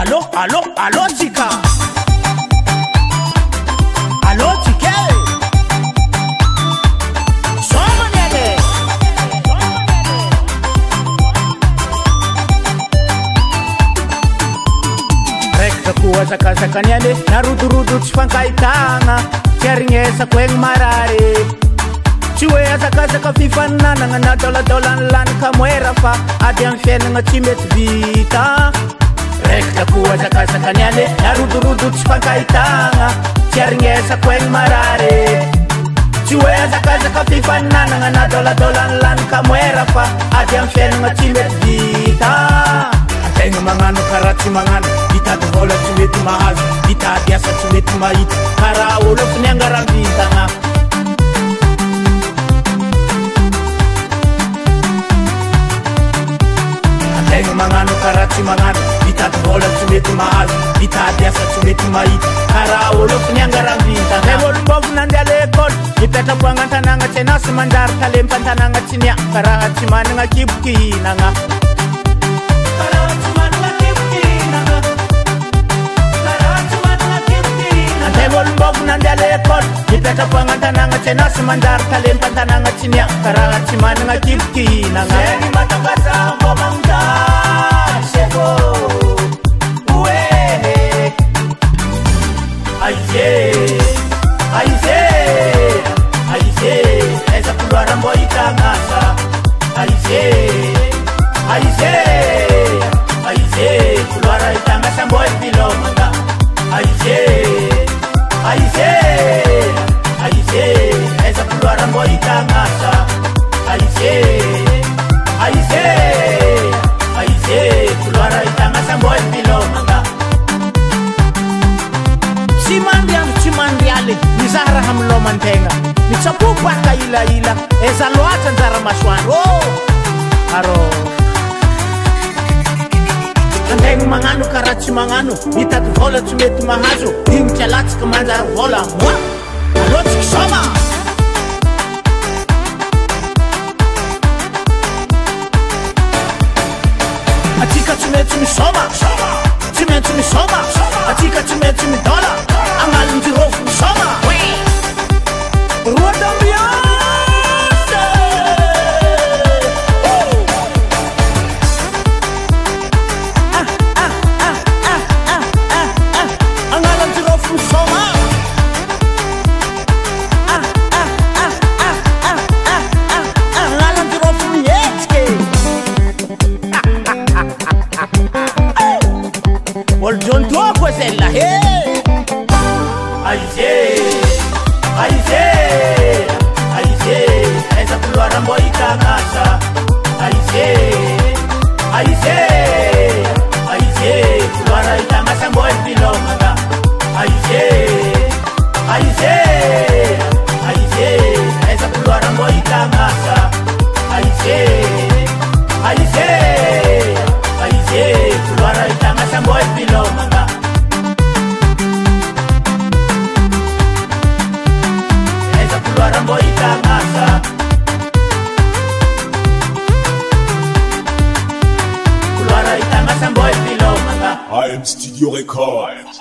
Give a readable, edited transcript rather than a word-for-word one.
Allo Tika. Allo Tika. Soma nele. Rekta kuwa sakanyale narudurudu tsifankaitagna tiarignesa koegny marare tsy hoe azakazaka fifanana nagnadôladôlany lany kamoera fa ady amy fiainagna tsy mety vita. Rekta koa zakazakanyale narudurudu tsifankahitagna tiarignesa koegny marare tsy hoe azakazaka fifanana nagnadôladôlany lany kamoera fa ady amy fiainagna tsy mety vita. Tegna magnano karaha tsy magnano hitady vola tsy mety mahazo hitady asa tsy mety mahita karaha olo fa niangaravitagna. Tegna magnano karaha tsy magnano hitady vola tsy mety mahazo hitady asa tsy mety mahita karaha olo fa niangaravitagna. Tegna olombôvo nandeha lekôly mipetrako agnan-tanagna tsy anasy manjary talempan-tanagna tsy nia karaha tsy managna kiboky hinagna. Olombôvo nandeha lekôly mipetrako agnan-tanagna tsy anasy manjary talempan-tanagna tsy nia karaha tsy managna kiboky hinagna. Zegny matangaza mbô magnontany sefô oe aize aize aize aiza couloir mbô hitanasa aize aize aize couloir hitanasa mbô epilomagna aize aize aize aiza couloir mbô hitanasa aize aize aize couloir hitanasa mbô epilomagna. Tsy mandeha tsy mandeale mizaha raha milomantegna mitsapoko aka ilaila eza loatra anjara masoandro arô antegna magnano karaha tsy magnano hitady vola tsy mety mahazo igny tsy alatsika manjary vola moi alôtsika soma. Atsika tsy maintsy misoma tsy maintsy misoma atsika tsy maintsy midôla agnalinjirôfo misoma roa d'ambiance agnalinjirôfo misoma agnalinjirôfo mihetsike olo jontoa koa zella he aize aize aize aiza couloir mbô hitanasa aize aize aize couloir hitanasa mbô epilomagna aize aize aize aiza couloir mbô hitanasa aize aize aize couloir hitanasa mbô epilomagna. I am Studio Records.